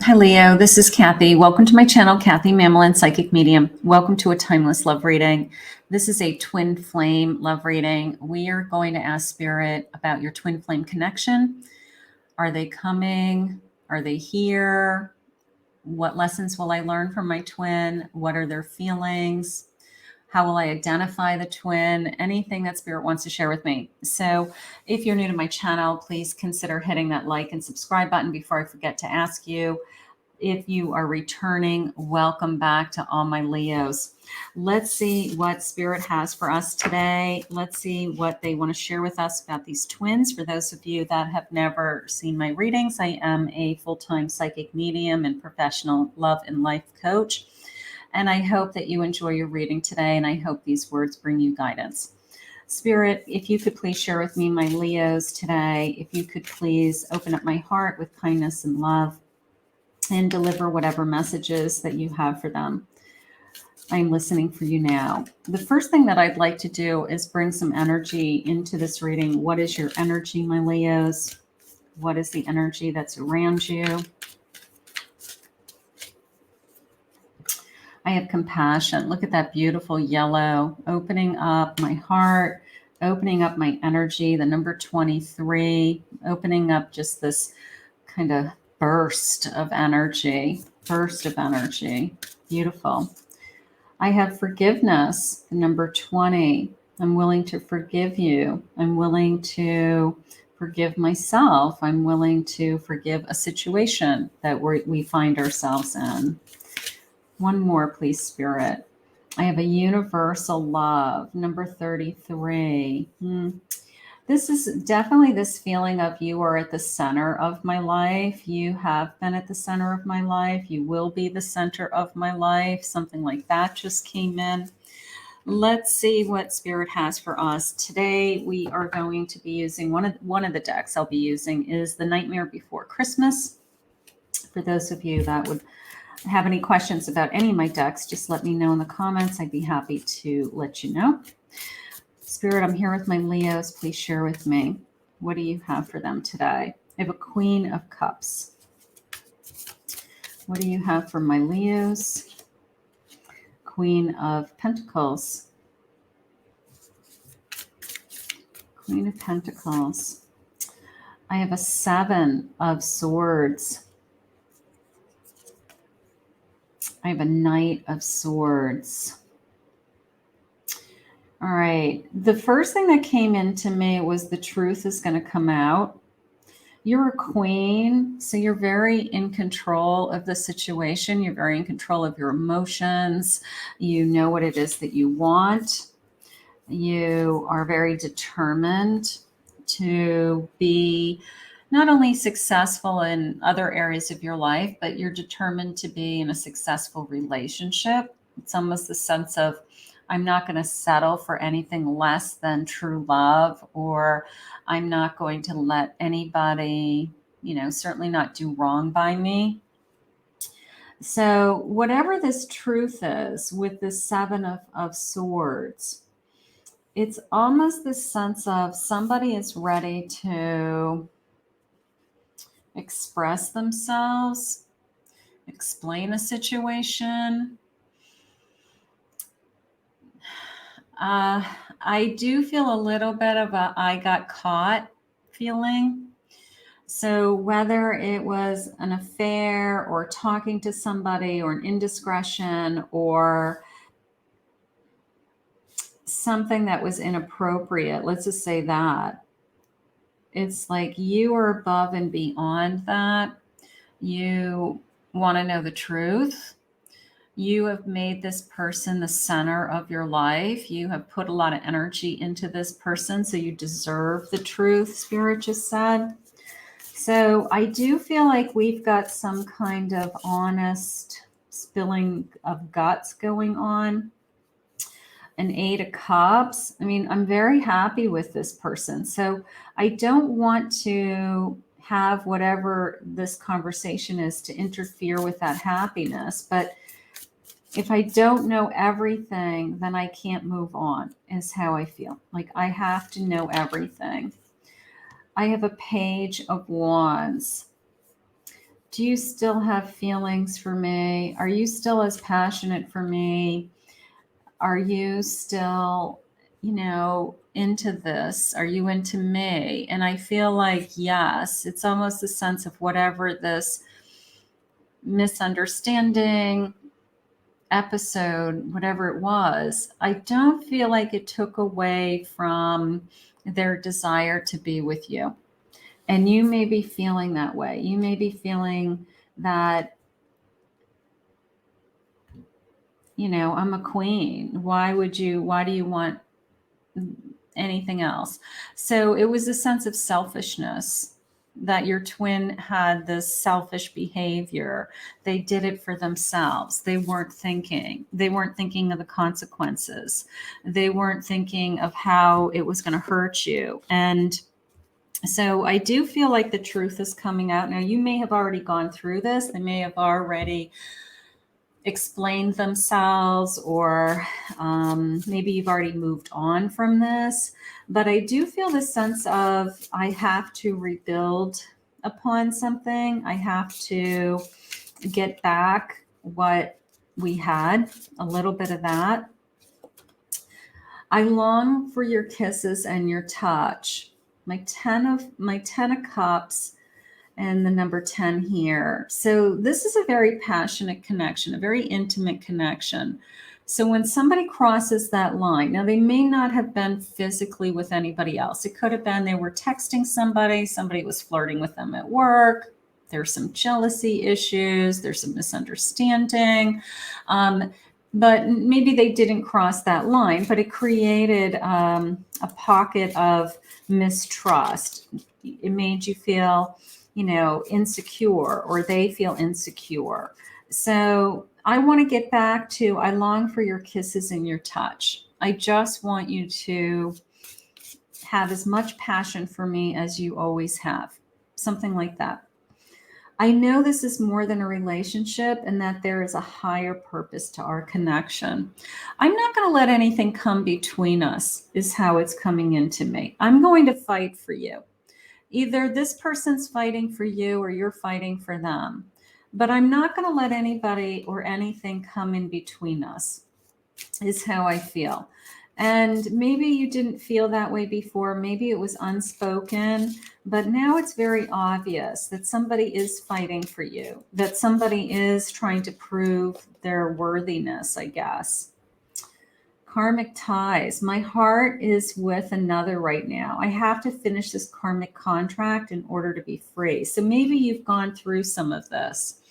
Hi, Leo. This is Kathy. Welcome to my channel, Kathy Mamolen, Psychic Medium. Welcome to a timeless love reading. This is a twin flame love reading. We are going to ask Spirit about your twin flame connection. Are they coming? Are they here? What lessons will I learn from my twin? What are their feelings? How will I identify the twin? Anything that Spirit wants to share with me. So if you're new to my channel, please consider hitting that like and subscribe button before I forget to ask you. If you are returning, welcome back to all my Leos. Let's see what Spirit has for us today. Let's see what they want to share with us about these twins. For those of you that have never seen my readings, I am a full-time psychic medium and professional love and life coach. And I hope that you enjoy your reading today, and I hope these words bring you guidance. Spirit, if you could please share with me my Leos today, if you could please open up my heart with kindness and love and deliver whatever messages that you have for them. I'm listening for you now. The first thing that I'd like to do is bring some energy into this reading. What is your energy, my Leos? What is the energy that's around you? I have compassion. Look at that beautiful yellow, opening up my heart, opening up my energy, the number 23, opening up just this kind of burst of energy. Beautiful. I have forgiveness, the number 20. I'm willing to forgive you. I'm willing to forgive myself. I'm willing to forgive a situation that we find ourselves in. One more, please, Spirit. I have a universal love, number 33. This is definitely this feeling of you are at the center of my life. You have been at the center of my life. You will be the center of my life. Something like that just came in. Let's see what Spirit has for us. Today, we are going to be using one of the decks I'll be using is The Nightmare Before Christmas. For those of you that would have any questions about any of my decks, just let me know in the comments. I'd be happy to let you know. Spirit, I'm here with my Leos. Please share with me. What do you have for them today? I have a Queen of Cups. What do you have for my Leos? Queen of Pentacles. Queen of Pentacles. I have a Seven of Swords. I have a Knight of Swords. All right. The first thing that came into me was the truth is going to come out. You're a queen, so you're very in control of the situation. You're very in control of your emotions. You know what it is that you want. You are very determined to be not only successful in other areas of your life, but you're determined to be in a successful relationship. It's almost the sense of, I'm not going to settle for anything less than true love, or I'm not going to let anybody, certainly not do wrong by me. So whatever this truth is with the Seven of Swords, it's almost this sense of somebody is ready to express themselves, explain a situation. I do feel a little bit of a I got caught feeling. So whether it was an affair or talking to somebody or an indiscretion or something that was inappropriate, let's just say that. It's like you are above and beyond that. You want to know the truth. You have made this person the center of your life. You have put a lot of energy into this person, so you deserve the truth, Spirit just said. So I do feel like we've got some kind of honest spilling of guts going on. An Eight of Cups. I mean, I'm very happy with this person. So I don't want to have whatever this conversation is to interfere with that happiness. But if I don't know everything, then I can't move on, is how I feel. Like I have to know everything. I have a Page of Wands. Do you still have feelings for me? Are you still as passionate for me? Are you still, into this? Are you into me? And I feel like, yes, it's almost a sense of whatever this misunderstanding episode, whatever it was, I don't feel like it took away from their desire to be with you. And you may be feeling that way. You may be feeling that, I'm a queen. Why do you want anything else? So it was a sense of selfishness that your twin had this selfish behavior. They did it for themselves. They weren't thinking. They weren't thinking of the consequences. They weren't thinking of how it was going to hurt you. And so I do feel like the truth is coming out. Now, you may have already gone through this. They may have already explained themselves, or maybe you've already moved on from this. But I do feel the sense of I have to rebuild upon something. I have to get back what we had, a little bit of that. I long for your kisses and your touch. My 10 of cups and the number 10 here. So this is a very passionate connection, a very intimate connection. So when somebody crosses that line, now they may not have been physically with anybody else. It could have been they were texting somebody was flirting with them at work. There's some jealousy issues. There's some misunderstanding. But maybe they didn't cross that line, but it created a pocket of mistrust. It made you feel insecure, or they feel insecure. So I want to get back to, I long for your kisses and your touch. I just want you to have as much passion for me as you always have. Something like that. I know this is more than a relationship, and that there is a higher purpose to our connection. I'm not going to let anything come between us, is how it's coming into me. I'm going to fight for you. Either this person's fighting for you or you're fighting for them. But I'm not going to let anybody or anything come in between us, is how I feel. And maybe you didn't feel that way before. Maybe it was unspoken, but now it's very obvious that somebody is fighting for you, that somebody is trying to prove their worthiness, I guess. Karmic ties. My heart is with another right now. I have to finish this karmic contract in order to be free. So maybe you've gone through some of this.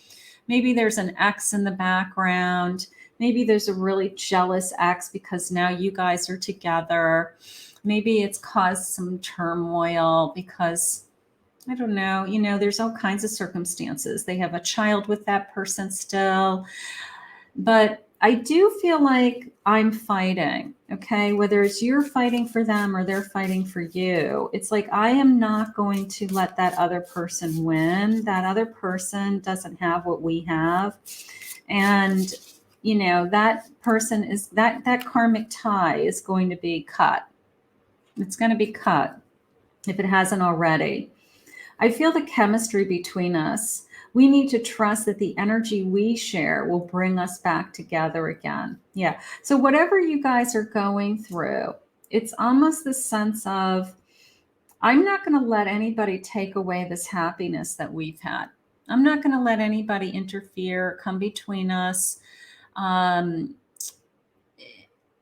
Maybe there's an ex in the background. Maybe there's a really jealous ex because now you guys are together. Maybe it's caused some turmoil because, I don't know, there's all kinds of circumstances. They have a child with that person still. But I do feel like I'm fighting, okay? Whether it's you're fighting for them or they're fighting for you, it's like I am not going to let that other person win. That other person doesn't have what we have. And, that person is, that karmic tie is going to be cut. It's going to be cut if it hasn't already. I feel the chemistry between us. We need to trust that the energy we share will bring us back together again. Yeah. So whatever you guys are going through, it's almost the sense of, I'm not going to let anybody take away this happiness that we've had. I'm not going to let anybody interfere, come between us,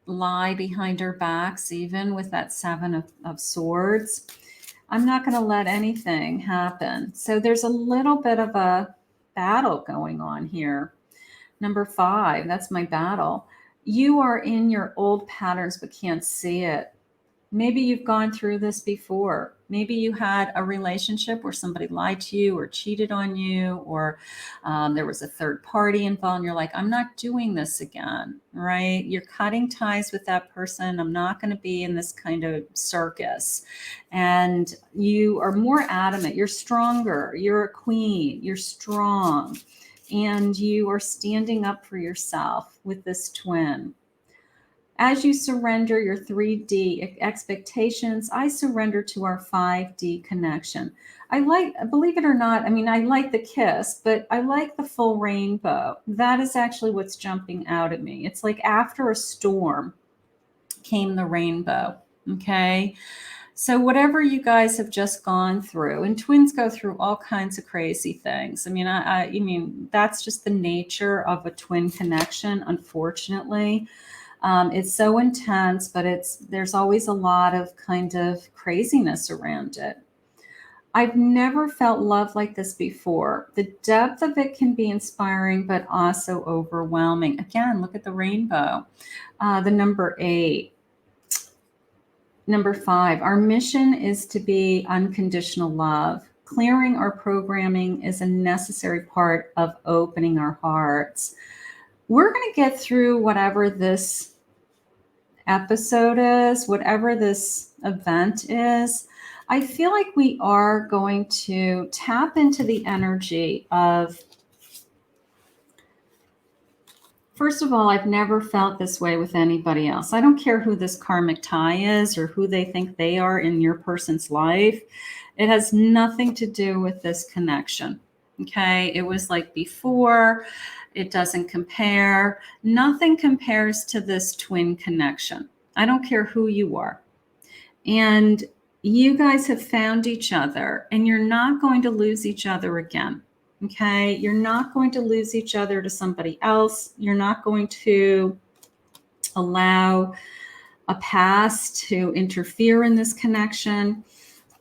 lie behind our backs, even with that 7 of swords. I'm not going to let anything happen. So there's a little bit of a battle going on here. Number 5, that's my battle. You are in your old patterns but can't see it. Maybe you've gone through this before. Maybe you had a relationship where somebody lied to you or cheated on you, or there was a third party involved, and you're like, I'm not doing this again, right? You're cutting ties with that person. I'm not going to be in this kind of circus. And you are more adamant. You're stronger. You're a queen. You're strong. And you are standing up for yourself with this twin. As you surrender your 3D expectations, I surrender to our 5D connection. I like, believe it or not, I mean, I like the kiss, but I like the full rainbow. That is actually what's jumping out at me. It's like after a storm came the rainbow. Okay. So whatever you guys have just gone through, and twins go through all kinds of crazy things. I mean, I mean, that's just the nature of a twin connection, unfortunately. It's so intense, but there's always a lot of kind of craziness around it. I've never felt love like this before. The depth of it can be inspiring, but also overwhelming. Again, look at the rainbow. The number 8. Number 5, our mission is to be unconditional love. Clearing our programming is a necessary part of opening our hearts. We're going to get through whatever this episode is, whatever this event is. I feel like we are going to tap into the energy of, first of all, I've never felt this way with anybody else. I don't care who this karmic tie is or who they think they are in your person's life. It has nothing to do with this connection. Okay. It was like before. It doesn't compare. Nothing compares to this twin connection. I don't care who you are. And you guys have found each other, and you're not going to lose each other again. Okay. You're not going to lose each other to somebody else. You're not going to allow a past to interfere in this connection.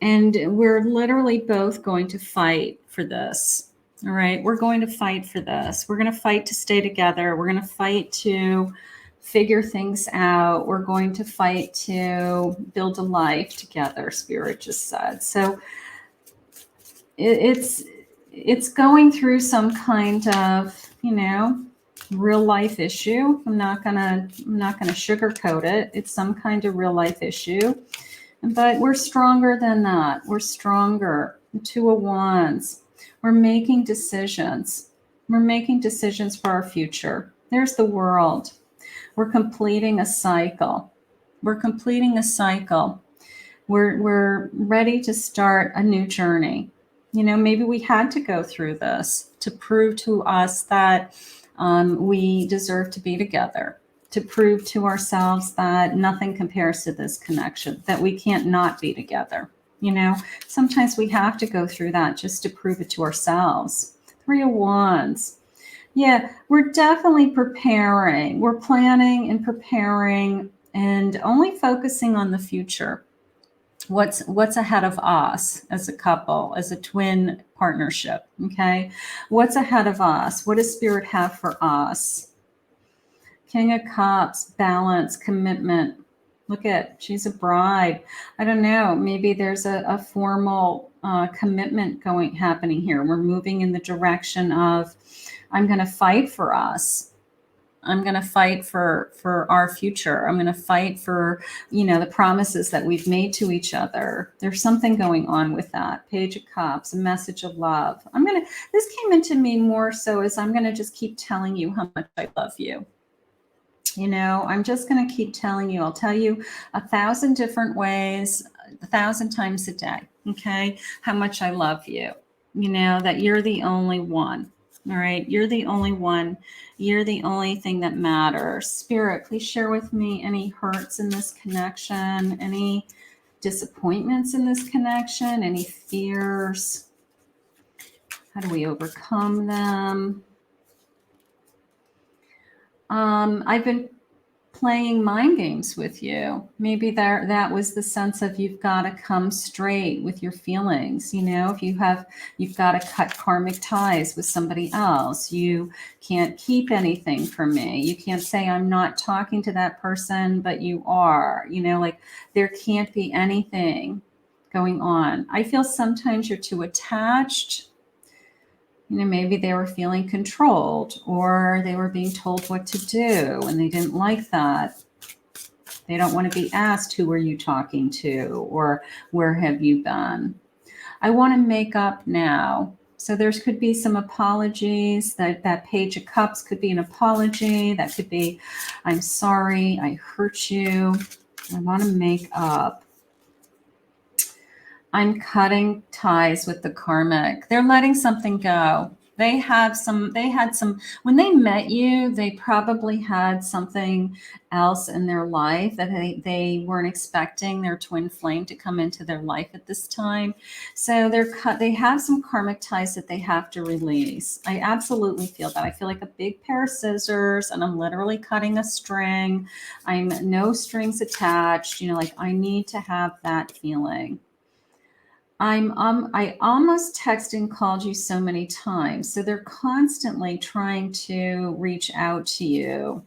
And we're literally both going to fight for this. All right. We're going to fight for this. We're going to fight to stay together. We're going to fight to figure things out. We're going to fight to build a life together, Spirit just said. So it's going through some kind of, real life issue. I'm not gonna sugarcoat it. It's some kind of real life issue. But we're stronger than that. We're stronger. 2 of Wands. We're making decisions. We're making decisions for our future. There's the World. We're completing a cycle. We're completing a cycle. We're ready to start a new journey. Maybe we had to go through this to prove to us that we deserve to be together, to prove to ourselves that nothing compares to this connection, that we can't not be together. Sometimes we have to go through that just to prove it to ourselves. 3 of Wands. Yeah, we're definitely preparing. We're planning and preparing and only focusing on the future. What's ahead of us as a couple, as a twin partnership, okay? What's ahead of us? What does Spirit have for us? King of Cups, balance, commitment. Look at, she's a bride. I don't know, maybe there's a formal commitment happening here. We're moving in the direction of, I'm going to fight for us. I'm going to fight for our future. I'm going to fight for, the promises that we've made to each other. There's something going on with that. Page of Cups, a message of love. This came into me more so as I'm going to just keep telling you how much I love you. I'm just going to keep telling you. I'll tell you 1,000 different ways, 1,000 times a day. Okay. How much I love you. That you're the only one. All right. You're the only one. You're the only thing that matters. Spirit, please share with me any hurts in this connection, any disappointments in this connection, any fears. How do we overcome them? I've been playing mind games with you. Maybe that was the sense of you've got to come straight with your feelings. If you've got to cut karmic ties with somebody else. You can't keep anything from me. You can't say I'm not talking to that person, but you are. Like there can't be anything going on. I feel sometimes you're too attached. Maybe they were feeling controlled or they were being told what to do and they didn't like that. They don't want to be asked, who are you talking to? Or where have you been? I want to make up now. So there could be some apologies. That Page of Cups could be an apology. That could be, I'm sorry, I hurt you. I want to make up. I'm cutting ties with the karmic. They're letting something go. They had some, when they met you, they probably had something else in their life that they weren't expecting their twin flame to come into their life at this time. So they have some karmic ties that they have to release. I absolutely feel that. I feel like a big pair of scissors and I'm literally cutting a string. I'm no strings attached, like I need to have that feeling. I almost texted and called you so many times. So they're constantly trying to reach out to you.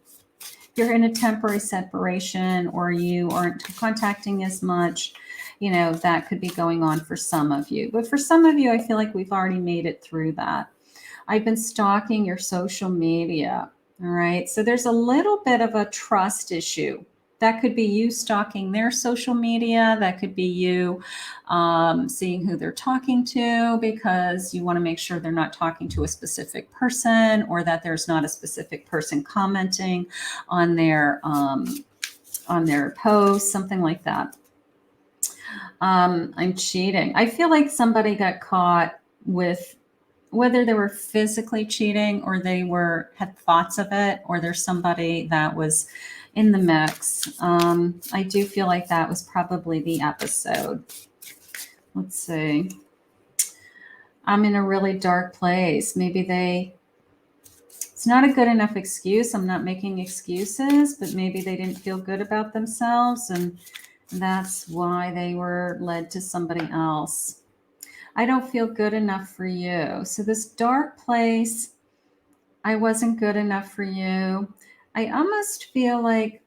You're in a temporary separation or you aren't contacting as much, that could be going on for some of you. But for some of you, I feel like we've already made it through that. I've been stalking your social media. All right. So there's a little bit of a trust issue. That could be you stalking their social media. That could be you seeing who they're talking to because you want to make sure they're not talking to a specific person or that there's not a specific person commenting on their posts, something like that. I'm cheating. I feel like somebody got caught with whether they were physically cheating or they had thoughts of it, or there's somebody that was in the mix. I do feel like that was probably the episode. Let's see. I'm in a really dark place. Maybe it's not a good enough excuse. I'm not making excuses, but maybe they didn't feel good about themselves and that's why they were led to somebody else. I don't feel good enough for you. So this dark place, I wasn't good enough for you. I almost feel like,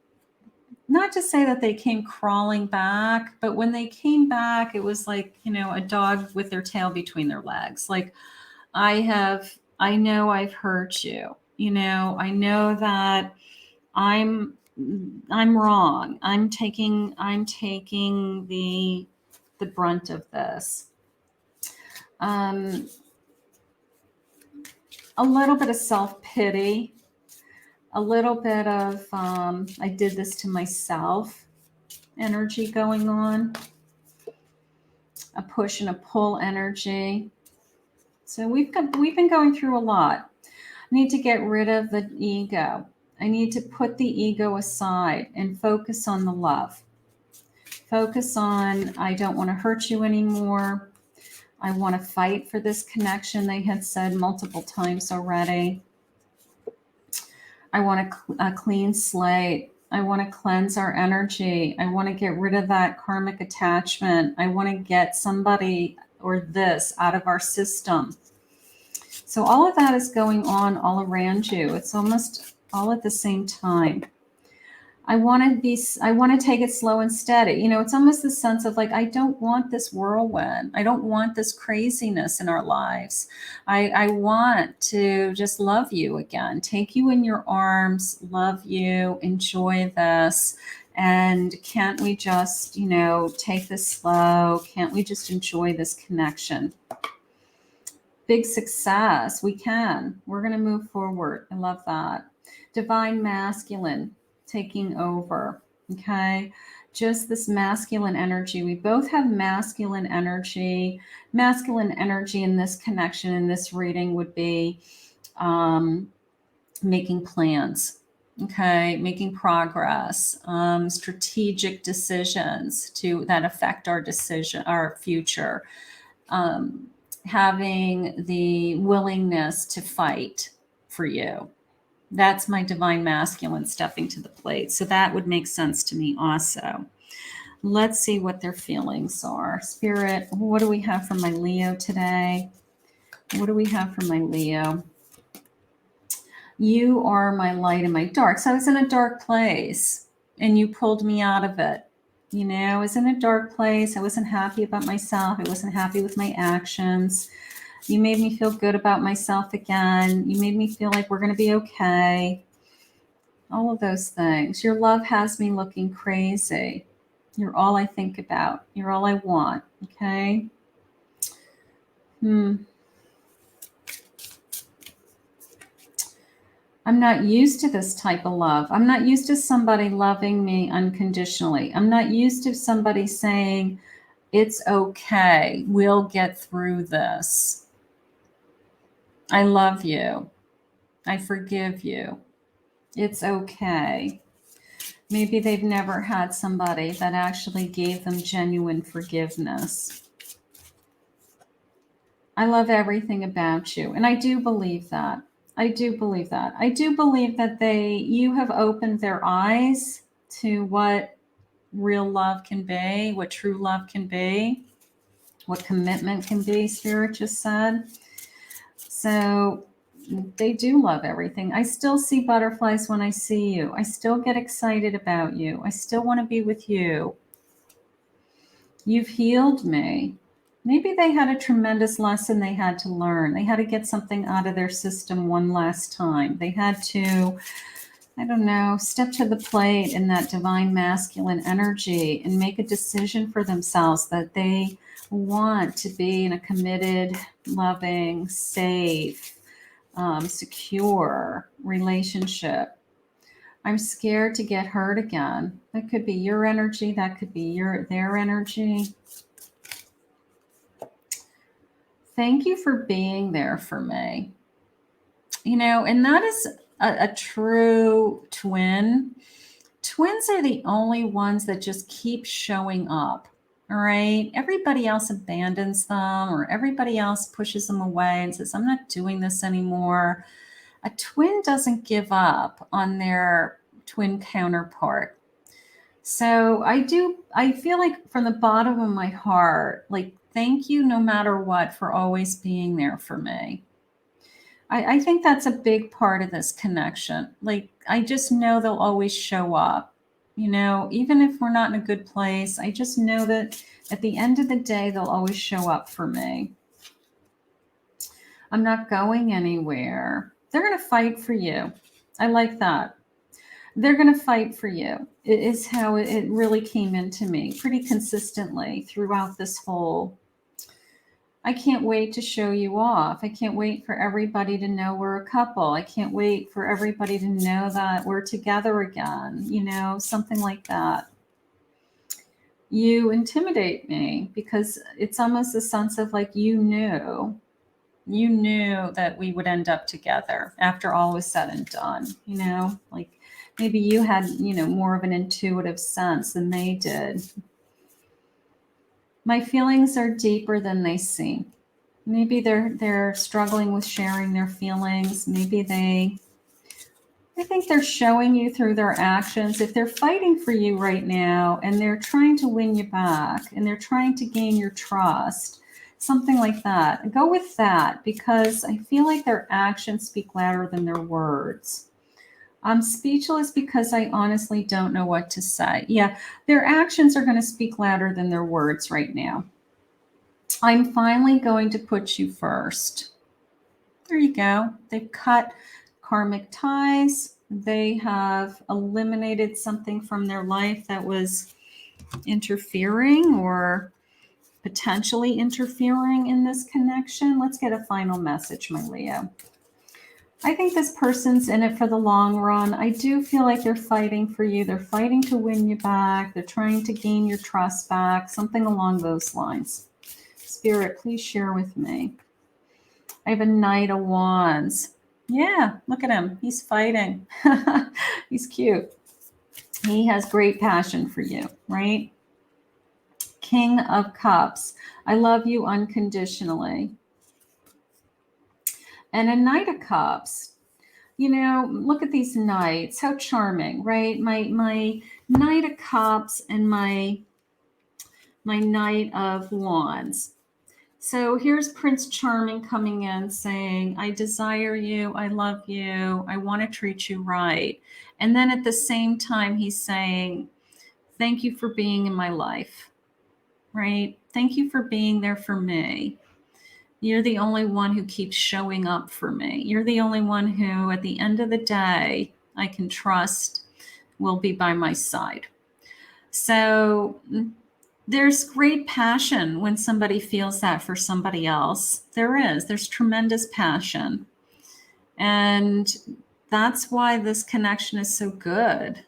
not to say that they came crawling back, but when they came back, it was like, a dog with their tail between their legs. Like, I know I've hurt you. I know that I'm wrong. I'm taking the brunt of this. A little bit of self-pity, a little bit of I did this to myself energy going on, a push and a pull energy. So we've been going through a lot. I need to get rid of the ego. I need to put the ego aside and focus on the love. Focus on, I don't want to hurt you anymore. I want to fight for this connection, they had said multiple times already. I want a clean slate. I want to cleanse our energy. I want to get rid of that karmic attachment. I want to get somebody or this out of our system. So all of that is going on all around you. It's almost all at the same time. I want to take it slow and steady. It's almost the sense of like, I don't want this whirlwind. I don't want this craziness in our lives. I want to just love you again, take you in your arms, love you, enjoy this. And can't we just, take this slow? Can't we just enjoy this connection? Big success. We can. We're going to move forward. I love that. Divine masculine taking over. Okay. Just this masculine energy. We both have masculine energy. Masculine energy in this connection, in this reading would be making plans. Okay. Making progress, strategic decisions that affect our future. Having the willingness to fight for you. That's my divine masculine stepping to the plate. So that would make sense to me also. Let's see what their feelings are. Spirit, what do we have for my Leo today? What do we have for my Leo? You are my light and my dark. So I was in a dark place and you pulled me out of it. I was in a dark place. I wasn't happy about myself. I wasn't happy with my actions. You made me feel good about myself again. You made me feel like we're going to be okay. All of those things. Your love has me looking crazy. You're all I think about. You're all I want. Okay? I'm not used to this type of love. I'm not used to somebody loving me unconditionally. I'm not used to somebody saying, It's okay. We'll get through this. I love you. I forgive you. It's okay. Maybe they've never had somebody that actually gave them genuine forgiveness. I love everything about you. And I do believe that. I do believe that. I do believe that you have opened their eyes to what real love can be, what true love can be, what commitment can be, Spirit just said. So they do love everything. I still see butterflies when I see you. I still get excited about you. I still want to be with you. You've healed me. Maybe they had a tremendous lesson they had to learn. They had to get something out of their system one last time. They had to, I don't know, step to the plate in that divine masculine energy and make a decision for themselves that they want to be in a committed, loving, safe, secure relationship. I'm scared to get hurt again. That could be your energy. That could be their energy. Thank you for being there for me. And that is a true twin. Twins are the only ones that just keep showing up. All right. Everybody else abandons them, or everybody else pushes them away and says, I'm not doing this anymore. A twin doesn't give up on their twin counterpart. So I feel like from the bottom of my heart, like, thank you no matter what for always being there for me. I think that's a big part of this connection. Like, I just know they'll always show up, even if we're not in a good place. I just know that at the end of the day, they'll always show up for me. I'm not going anywhere. They're going to fight for you. I like that. They're going to fight for you. It is how it really came into me pretty consistently throughout this whole. I can't wait to show you off. I can't wait for everybody to know we're a couple. I can't wait for everybody to know that we're together again, something like that. You intimidate me because it's almost a sense of like you knew that we would end up together after all was said and done, like maybe you had, more of an intuitive sense than they did. My feelings are deeper than they seem. Maybe they're struggling with sharing their feelings. Maybe I think they're showing you through their actions. If they're fighting for you right now and they're trying to win you back and they're trying to gain your trust, something like that, go with that, because I feel like their actions speak louder than their words. I'm speechless because I honestly don't know what to say. Yeah, their actions are going to speak louder than their words right now. I'm finally going to put you first. There you go. They've cut karmic ties. They have eliminated something from their life that was interfering or potentially interfering in this connection. Let's get a final message, my Leo. I think this person's in it for the long run. I do feel like they're fighting for you. They're fighting to win you back. They're trying to gain your trust back, something along those lines. Spirit, please share with me. I have a Knight of Wands. Yeah, look at him. He's fighting. He's cute. He has great passion for you, right? King of Cups. I love you unconditionally. And a Knight of Cups. Look at these knights. How charming, right? My Knight of Cups and my Knight of Wands. So here's Prince Charming coming in saying, I desire you, I love you, I want to treat you right. And then at the same time, he's saying, thank you for being in my life, right? Thank you for being there for me. You're the only one who keeps showing up for me. You're the only one who, at the end of the day, I can trust will be by my side. So there's great passion when somebody feels that for somebody else. There's tremendous passion. And that's why this connection is so good.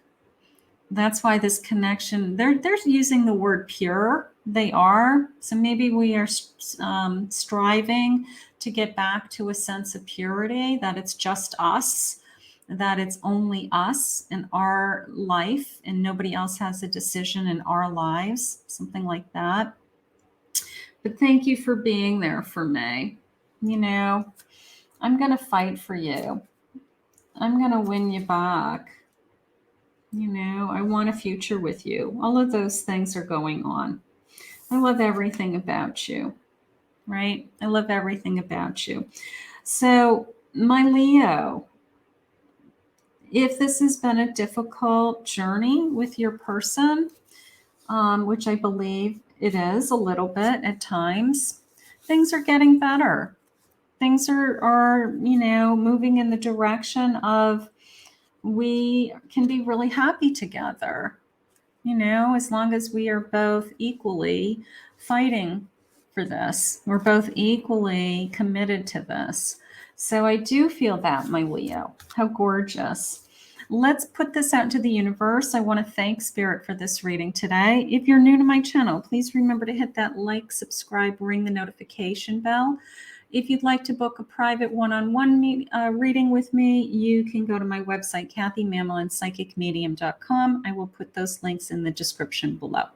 That's why this connection, they're using the word pure. They are. So maybe we are striving to get back to a sense of purity, that it's just us, that it's only us in our life and nobody else has a decision in our lives, something like that. But thank you for being there for me. You know, I'm going to fight for you. I'm going to win you back. You know, I want a future with you. All of those things are going on. I love everything about you, right? I love everything about you. So, my Leo, if this has been a difficult journey with your person, which I believe it is a little bit at times, things are getting better. Things are moving in the direction of we can be really happy together, as long as we are both equally fighting for this. We're both equally committed to this. So I do feel that, my Leo. How gorgeous. Let's put this out into the universe. I want to thank Spirit for this reading today. If you're new to my channel, please remember to hit that like, subscribe, ring the notification bell. If you'd like to book a private one-on-one reading with me, you can go to my website, KathyMamolenPsychicMedium.com. I will put those links in the description below.